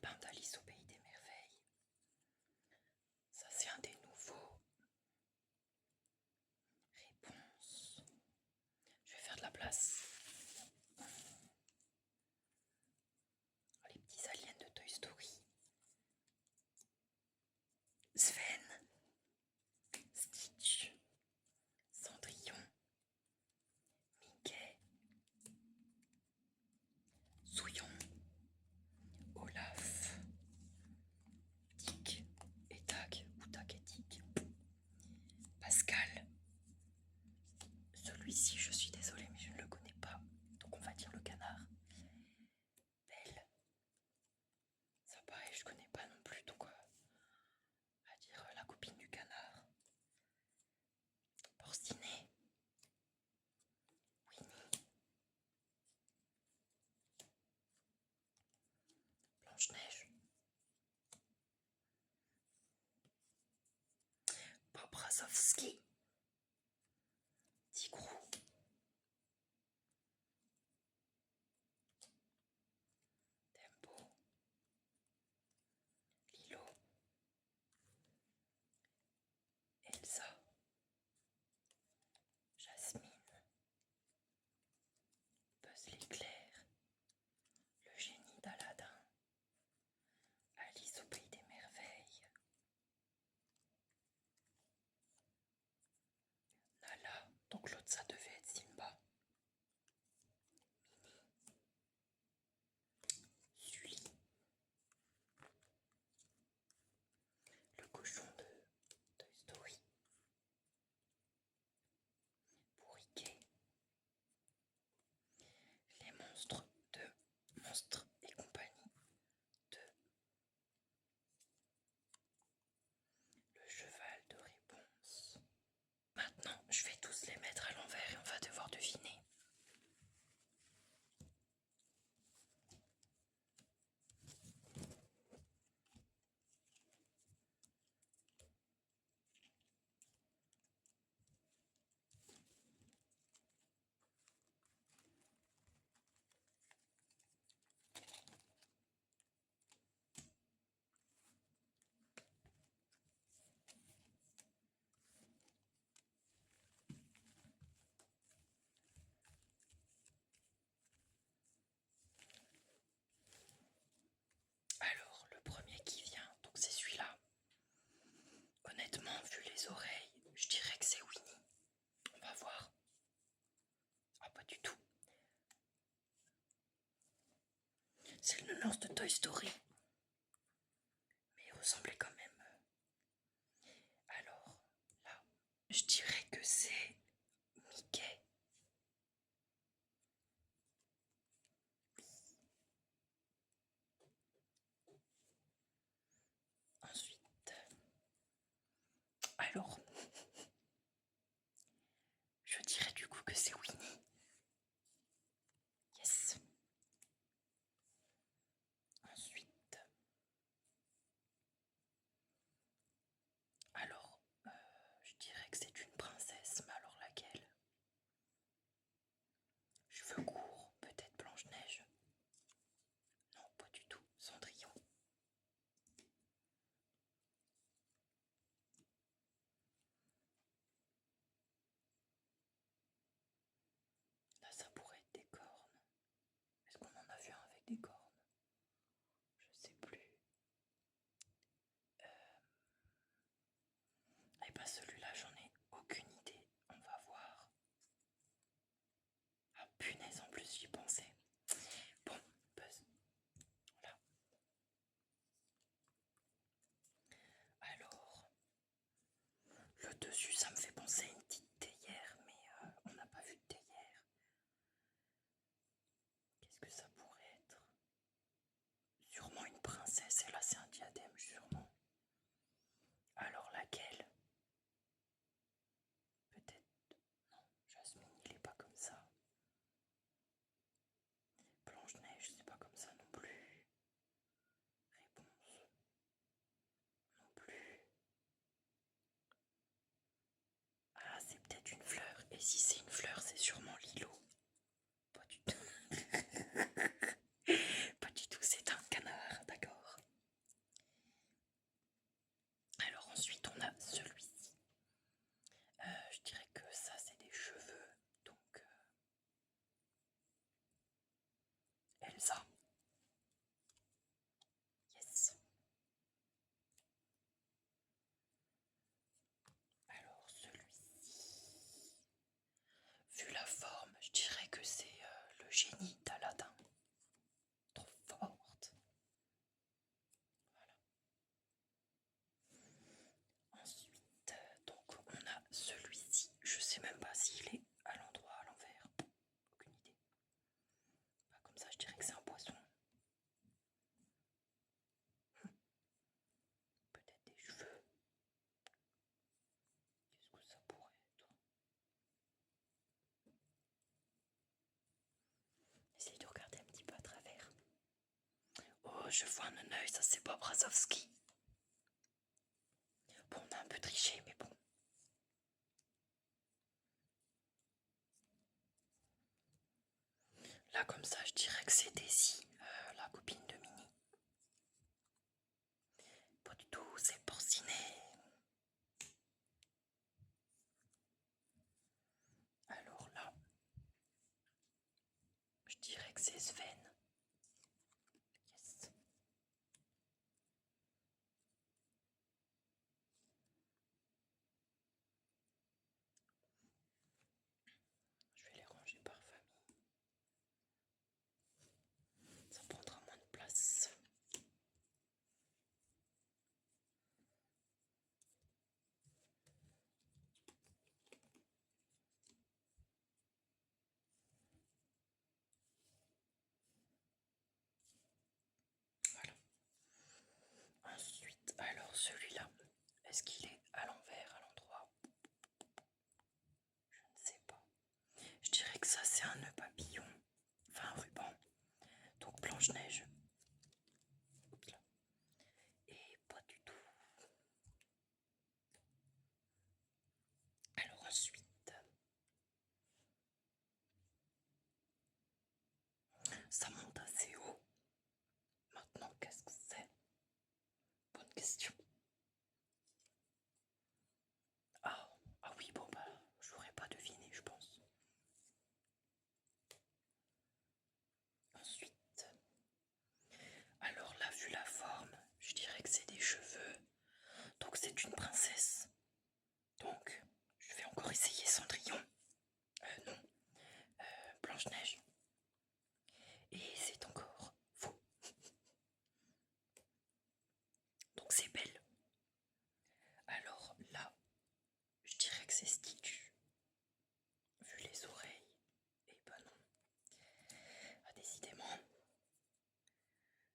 lapin d'Alice au pays des merveilles. Ça, c'est un des nouveaux. Réponse. Je vais faire de la place. Les petits aliens de Toy Story. Sven, Stitch, Cendrillon, Mickey, Souillon, Olaf, Tic et Tac, ou Tac et Tic, Pascal. Celui-ci, je suis désolée, mais je ne le connais pas, donc on va dire le canard. Belle. Ça pareil, je connais pas non plus, donc on va dire la copine du canard. Porcinet. Winnie. Blanche-Neige. Bob Razowski. Tigrou. Tempo. Lilo. Elsa. Jasmine. Buzz l'éclair. Le génie d'Aladin. Alice au pays des merveilles. Nala, donc l'autre ça devait être Simba. Minnie. Sully. Le cochon de Toy Story. Bourriquet. Les monstres de Monstres et compagnie de Le cheval de réponse. Maintenant, je vais tous les mettre à l'envers et on va devoir deviner. Alors, le premier qui vient, donc c'est celui-là. Honnêtement, vu les oreilles, je dirais que c'est Winnie. On va voir. Ah, pas du tout. C'est le nounours de Toy Story. Mais il ressemblait quand même. Alors, là, je dirais que c'est Mickey. Ensuite, alors, je dirais du coup que c'est Winnie. Yes. Ensuite, alors, je dirais que c'est une princesse, mais alors laquelle? Cheveux courts, peut-être Blanche-Neige. Non, pas du tout. Cendrillon. Là, ça pourrait être des cornes. Est-ce qu'on en a vu un avec des cornes? Je sais plus. Eh ben celui-là, j'en ai aucune idée. On va voir. Ah punaise, en plus j'y pensais. Bon, Buzz. Voilà. Alors, le dessus, ça me fait penser à une petite théière, mais on n'a pas vu de théière. Qu'est-ce que ça pourrait être? Sûrement une princesse, et là c'est un diadème, sûrement. Alors laquelle? Peut-être... Non, Jasmine, il est pas comme ça. Blanche-Neige, c'est pas comme ça non plus. Réponse. Non plus. Ah, c'est peut-être une fleur. Et si c'est une fleur, c'est sûrement Lilo. Pas du tout. Pas du tout, c'est un canard, d'accord. génie d'Aladin. Trop forte. Voilà. Ensuite, donc on a celui-ci. Je sais même pas s'il est à l'endroit à l'envers. Aucune idée. Bah, comme ça, je dirais que c'est un poisson. Peut-être des cheveux. Qu'est-ce que ça pourrait être? Essayez de regarder un petit peu à travers. Oh, je vois un œil, ça c'est Bob Razowski. Bon, on a un peu triché, mais bon. Là, comme ça, je dirais que c'est Daisy, la copine de Minnie. Pas du tout, c'est Porcinet. Alors là, je dirais que c'est Sven. Yes. Je vais les ranger par famille. Ça prendra moins de place. Voilà. Ensuite, alors celui-là, est-ce qu'il est à l'envers, à l'endroit? Je ne sais pas. Je dirais que ça c'est un nœud papillon, enfin un ruban. Donc Blanche-Neige. Oups là. Et pas du tout. Alors ensuite, ça monte assez haut. Maintenant, qu'est-ce que c'est? Bonne question. Ah oui, bon bah, j'aurais pas deviné, je pense. Ensuite, alors là, vu la forme, je dirais que c'est des cheveux. Donc c'est une princesse. Donc, je vais encore essayer Cendrillon. Non, Blanche-Neige. Et c'est encore faux. Donc c'est Belle. Alors là, je dirais que c'est Stitch. Vu les oreilles. Et bah non. Ah, décidément.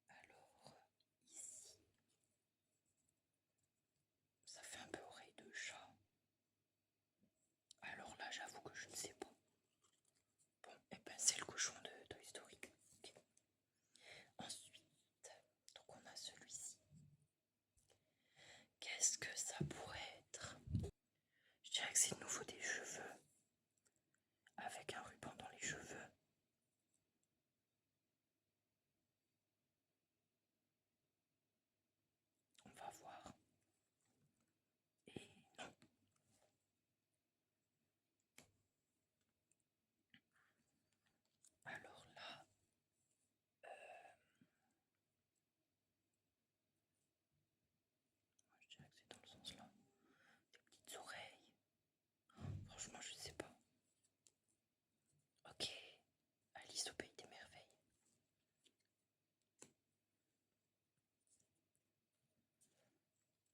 Alors, ici, ça fait un peu oreille de chat. Alors là, j'avoue que je ne sais pas. Bon, et ben c'est le cochon de Toy Story. Okay. Ensuite, donc on a celui-ci. Qu'est-ce que ça pourrait être? Je dirais que c'est de nouveau des cheveux. Avec un ruban dans les cheveux. On va voir. Et non. Alors là, je dirais que c'est dans le sens là. Des petites oreilles. Franchement, je sais pas. Ok. Alice au pays des merveilles.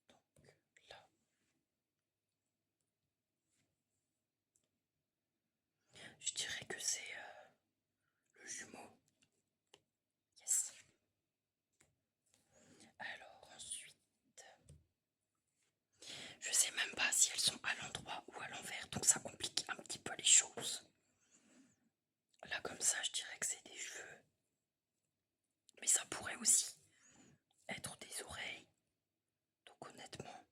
Donc là, je dirais que c'est le jumeau. Yes. Alors ensuite, je sais même pas si elles sont à l'endroit ou à l'envers, donc ça complique un petit peu les choses. Là comme ça, je dirais que c'est des cheveux. Mais ça pourrait aussi être des oreilles. Donc honnêtement,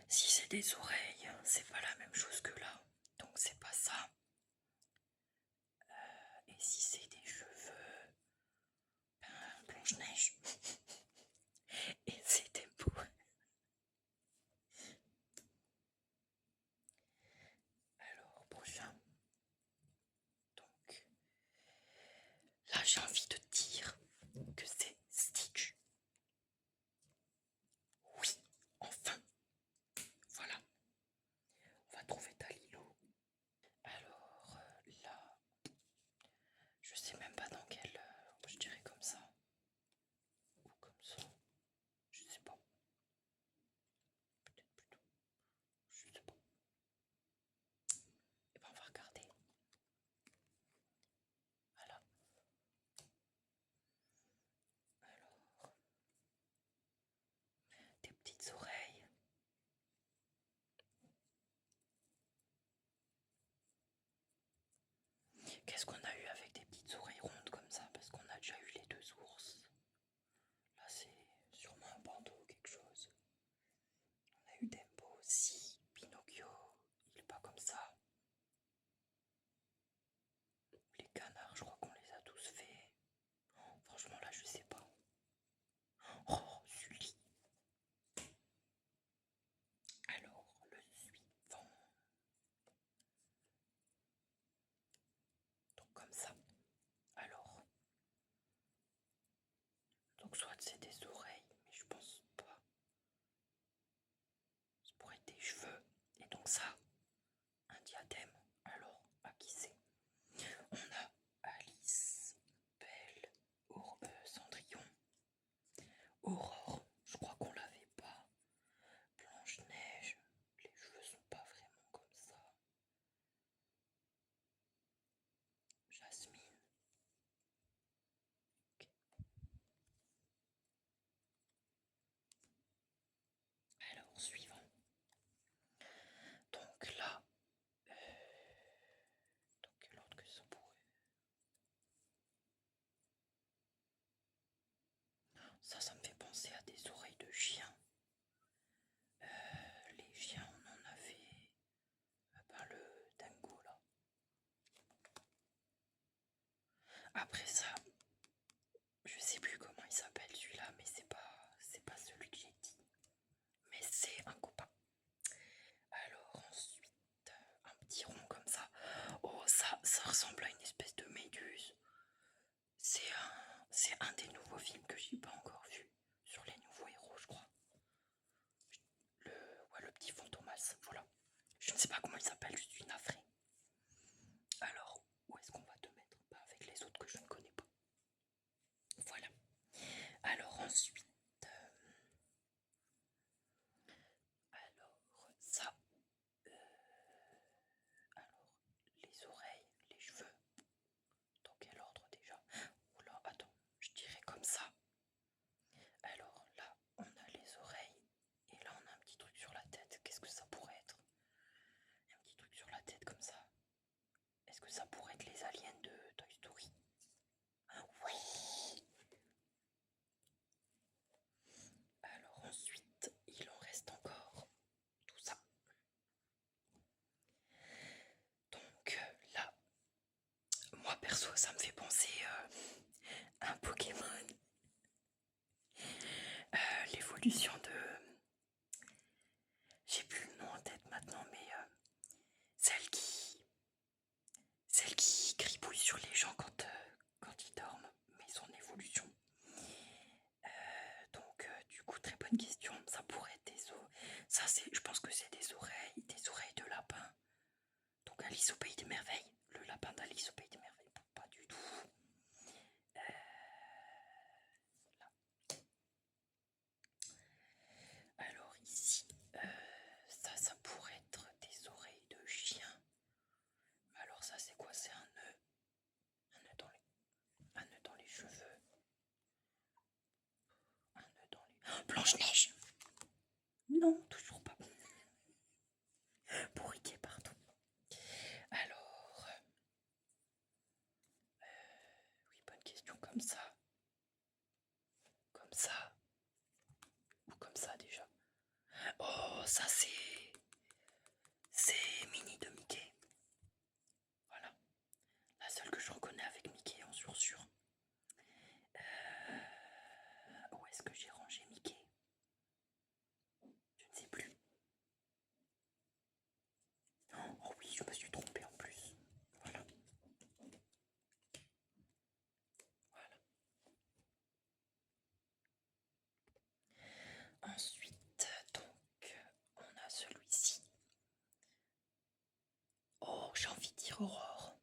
si c'est des oreilles, c'est pas la même chose que là. Donc c'est pas ça. Et si c'est des cheveux, ben, Blanche-Neige. Et c'était beau. Alors, prochain. Donc, là, j'ai envie de dire que c'est Stitch. Oui, enfin. Voilà. On va trouver Dalilo. Alors, là, Qu'est-ce qu'on a eu avec des petites oreilles rondes comme ça? Parce qu'on a déjà eu les deux ours. Là, c'est sûrement un bandeau ou quelque chose. On a eu Dembo aussi. Pinocchio, il est pas comme ça. Les canards, je crois qu'on les a tous faits. Franchement, là, je sais pas. Oh, Sully. Alors, le suivant. Donc, comme ça. Alors. Donc, soit c'est des oreilles, mais je pense pas. Ça pourrait être des cheveux. Et donc, ça, un diadème. Alors, à qui c'est? On a Alice, Belle, Cendrillon, Aurore, je crois qu'on l'avait pas. Blanche-Neige, les cheveux sont pas vraiment comme ça. Jasmine. Ok. Alors, suivant. Donc là, dans quel ordre que ça pourrait? Ça me fait penser à des oreilles de chien. Les chiens, on en avait le dingo là. Après ça, je sais plus comment il s'appelle celui-là, mais c'est pas celui que j'ai dit. Mais c'est un copain. Alors ensuite, un petit rond comme ça. Oh, ça ressemble à une espèce de méduse. C'est un des nouveaux films que j'ai pas encore vu. Sur les nouveaux héros, je crois. Le petit Fantomas, voilà. Je ne sais pas comment il s'appelle, je suis navré. Alors, où est-ce qu'on va te mettre? Pas avec les autres que je ne connais pas. Voilà. Alors ensuite, alors ça, alors les oreilles, les cheveux. Dans quel ordre déjà? Oula, attends, je dirais comme ça. Alors là, on a les oreilles et là on a un petit truc sur la tête. Qu'est-ce que ça pourrait être? Un petit truc sur la tête comme ça. Est-ce que ça pourrait être les aliens de Toy Story? Oui. Alors ensuite, il en reste encore tout ça. Donc là, moi perso, ça me fait penser à un Pokémon. L'évolution de... J'ai plus le nom en tête maintenant, mais celle qui... Celle qui gribouille sur les gens quand ils dorment, mais son évolution. Donc du coup, très bonne question. Ça pourrait être des os. Ça, je pense que c'est des oreilles de lapin. Donc Alice au Pays des Merveilles. Le lapin d'Alice au Pays des Merveilles. Pas du tout. Là. Alors ici, ça pourrait être des oreilles de chien. Alors ça, c'est quoi? C'est un nœud. Un nœud dans les cheveux. Un nœud dans les... Oh, Blanche-Neige! Non, toujours pas. Bourriquet partout. Alors... oui, bonne question. Comme ça. Comme ça. Ou comme ça déjà. Oh, ça c'est... C'est Minnie de Mickey. Voilà. La seule que je reconnais avec Mickey en sûr. Où est-ce que j'ai rangé Mickey? Je ne sais plus. Oh oui, je me suis trompée en plus. Voilà. Voilà. Ensuite, donc, on a celui-ci. Oh, j'ai envie de dire Aurore.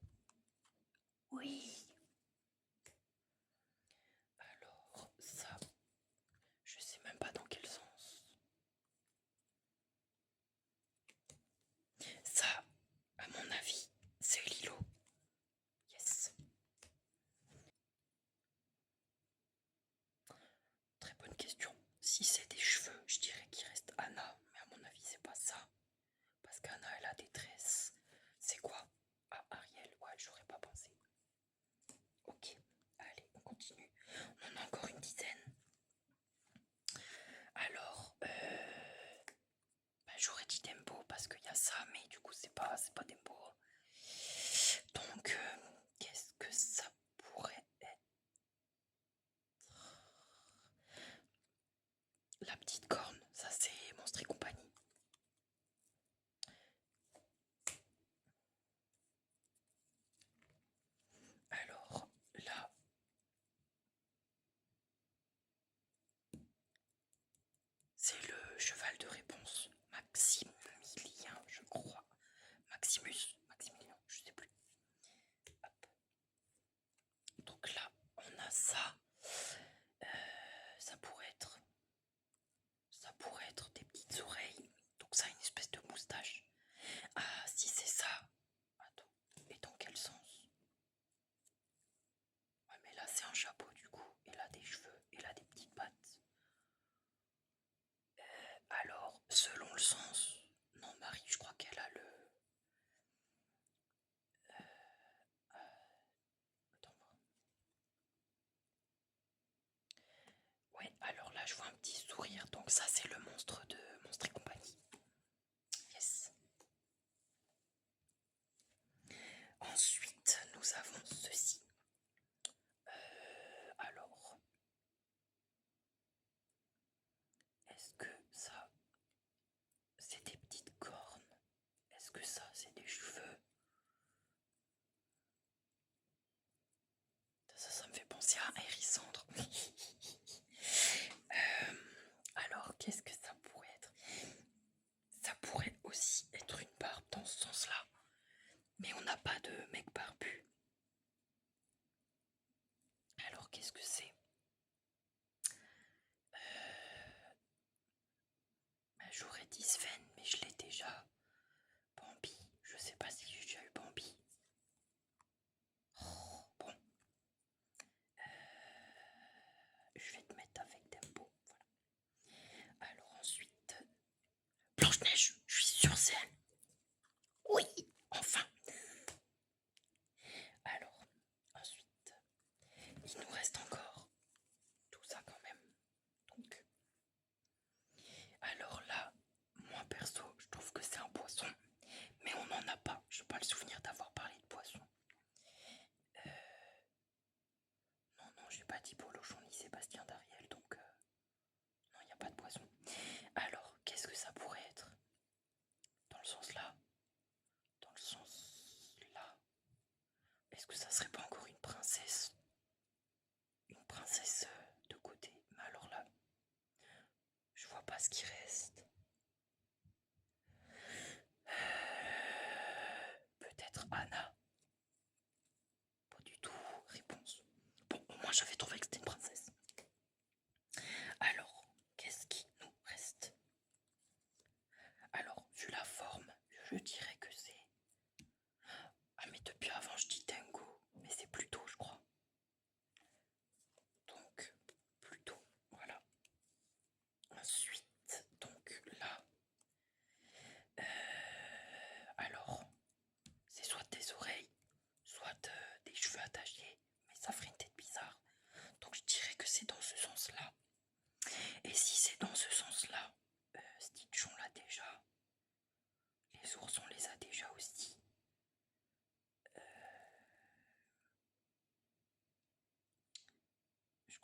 Oui. Alors, ça, je sais même pas dans quel sens. Ça, à mon avis, c'est Lilo. Yes. Très bonne question. Si c'est des cheveux, je dirais qu'il reste Anna, mais à mon avis, c'est pas ça. Parce qu'Anna, elle a des tresses. C'est quoi? Ah, Ariel, ouais, j'aurais pas pensé. la petite corne, ça c'est Monstres et compagnie. Alors là, c'est le cheval de réponse, Maximilien, je crois. Maximilien, je sais plus. Hop. Donc là, on a ça. Ça pourrait être, des petites oreilles. Donc ça a une espèce de moustache. Ah, si c'est ça. Attends. Et dans quel sens? Ouais, mais là c'est un chapeau du coup. Il a des cheveux. Il a des petites pattes. Alors, selon le sens. Non, Marie, je crois qu'elle a le. Attends. Ouais, alors là je vois un petit sourire. Donc ça c'est le monstre de Monstres et compagnie. Yes. Ensuite, nous avons ceci. Alors, est-ce que ça, c'est des petites cornes? Est-ce que ça, c'est des cheveux? Ça me fait penser à Hérissandre. Alors, qu'est-ce que ça pourrait être? Ça pourrait aussi être une barbe dans ce sens-là. Mais on n'a pas de mec barbu. Alors, qu'est-ce que c'est? J'aurais dit Sven, mais je l'ai déjà. Bambi, je sais pas si j'ai déjà eu Bambi. Oh, bon. Je vais te mettre avec Tempo. Voilà. Alors ensuite, Blanche-Neige, je suis sur scène. Oui, enfin. Alors, ensuite, il nous reste encore tout ça quand même. Donc, alors là, moi perso, je trouve que c'est un poisson, mais on n'en a pas. Je n'ai pas le souvenir d'avoir parlé de poisson. Non, j'ai pas dit Polochon ni Sébastien Dariel, donc non, il n'y a pas de poisson. Alors, qu'est-ce que ça pourrait être? Dans le sens là? Dans le sens là? Est-ce que ça serait pas encore une princesse? Une princesse de côté? Mais alors là, je vois pas ce qui reste. Peut-être Anna? Pas du tout. Réponse. Bon, au moins j'avais trouvé que c'était une princesse. Alors, qu'est-ce qui nous reste? Alors, vu la forme, je dirais que c'est... Ah, mais depuis avant, je dis Tango, mais c'est plutôt, je crois. Donc, plutôt, voilà. Ensuite, donc là... alors, c'est soit des oreilles, soit des cheveux attachés, mais ça ferait une tête bizarre. Donc, je dirais que c'est dans ce sens-là. Et si c'est dans ce sens-là, Stitch, on l'a déjà. Les ours, on les a déjà aussi. Je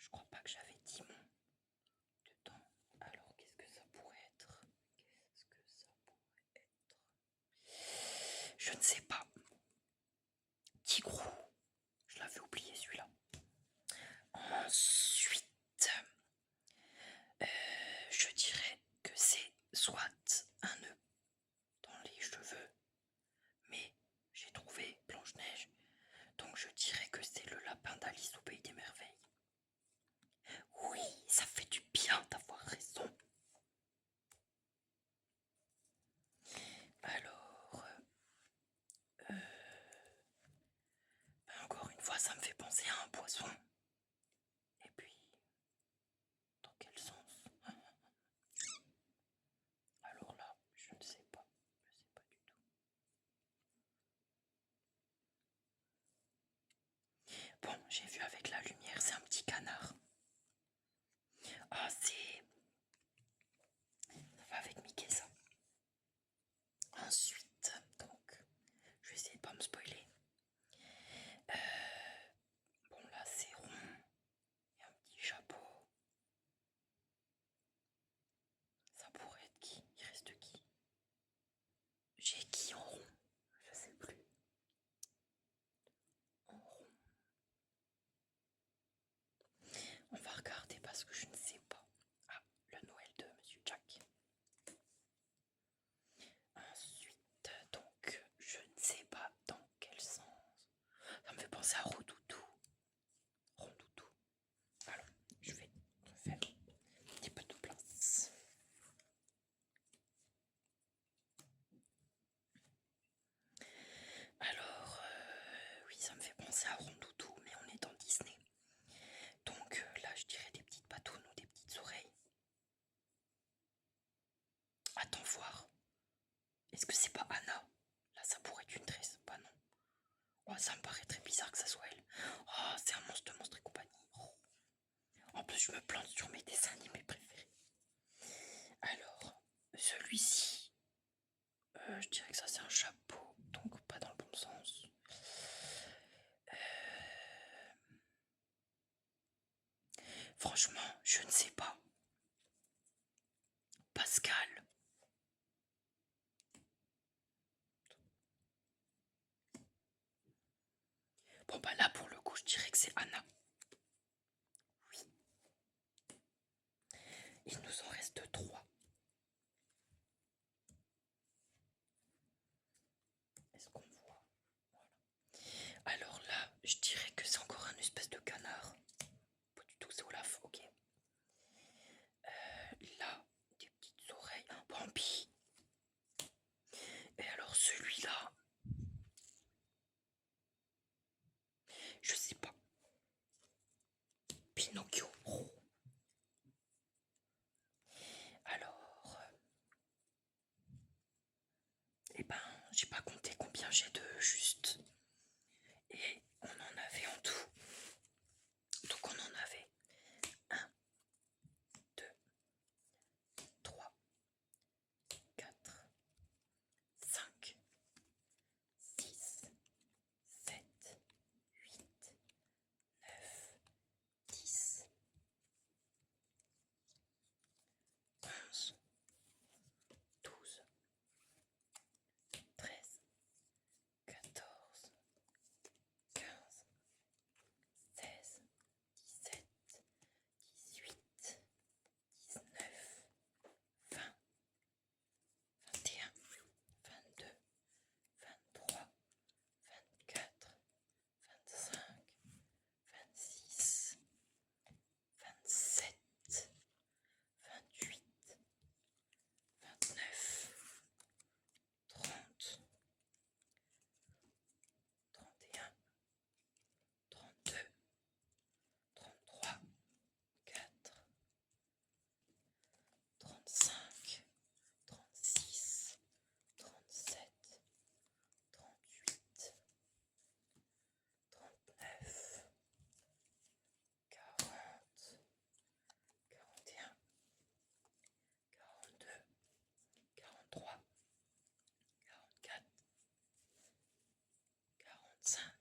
crois pas que j'avais Timon dedans. Alors, qu'est-ce que ça pourrait être? Je ne sais pas. Tigrou. Je l'avais oublié celui-là. Ensuite, je dirais que c'est soit un nœud dans les cheveux, mais j'ai trouvé Blanche-Neige, donc je dirais que c'est le lapin d'Alice au Pays des Merveilles. Oui, ça fait du bien d'avoir raison. Alors, encore une fois, ça me fait penser à un poisson. Et puis, dans quel sens? Alors là, je ne sais pas. Je sais pas du tout. Bon, j'ai vu avec la lumière, c'est un petit canard. Ah, c'est... ça va avec Mickey, ça. Ensuite, donc, je vais essayer de pas me spoiler. Bon, là, c'est rond. Il y a un petit chapeau. parce que je ne sais pas. Ah, le Noël de Monsieur Jack. Ensuite, donc, je ne sais pas dans quel sens. Ça me fait penser à Rodoutou. Rondoutou. Alors, je vais refaire un petit peu de place. Alors, oui, ça me fait penser à Rondoutou, mais on est dans Disney. Donc là, je dirais des petites patounes ou des petites oreilles. Attends voir. Est-ce que c'est pas Anna? Là, ça pourrait être une tresse. Bah non. Oh, ça me paraît très bizarre que ça soit elle. Oh, c'est un monstre de Monstres et compagnie. Oh. En plus, je me plante sur mes dessins animés préférés. Alors, celui-ci, je dirais que ça c'est un chapeau, donc pas dans le bon sens. Franchement, je ne sais pas. Pascal. Bon bah là pour le coup je dirais que c'est Anna. Oui. Il nous en reste 3. Est-ce qu'on voit? Voilà. Alors là, je dirais que c'est encore un espèce de canard. Pas du tout, c'est Olaf, ok. Là, des petites oreilles, un Bambi. Et alors celui-là, je sais pas. Pinocchio. Oh. Alors, eh ben, j'ai pas compté combien j'ai de juste. Et on en avait en tout. Donc on en avait 1, 2, 3, 4, 5, 6, 7, 8, 9, 10, 11, 12, 13, 14, 15, 16, 17, 18, 19, 20, 21, 22, 23, 24, 25, 26, 27, 28, 29, 30, 31, 32, 33, 4, 35, 36, 37, 38, 39, 40, 41, 42, 43, 44, 45,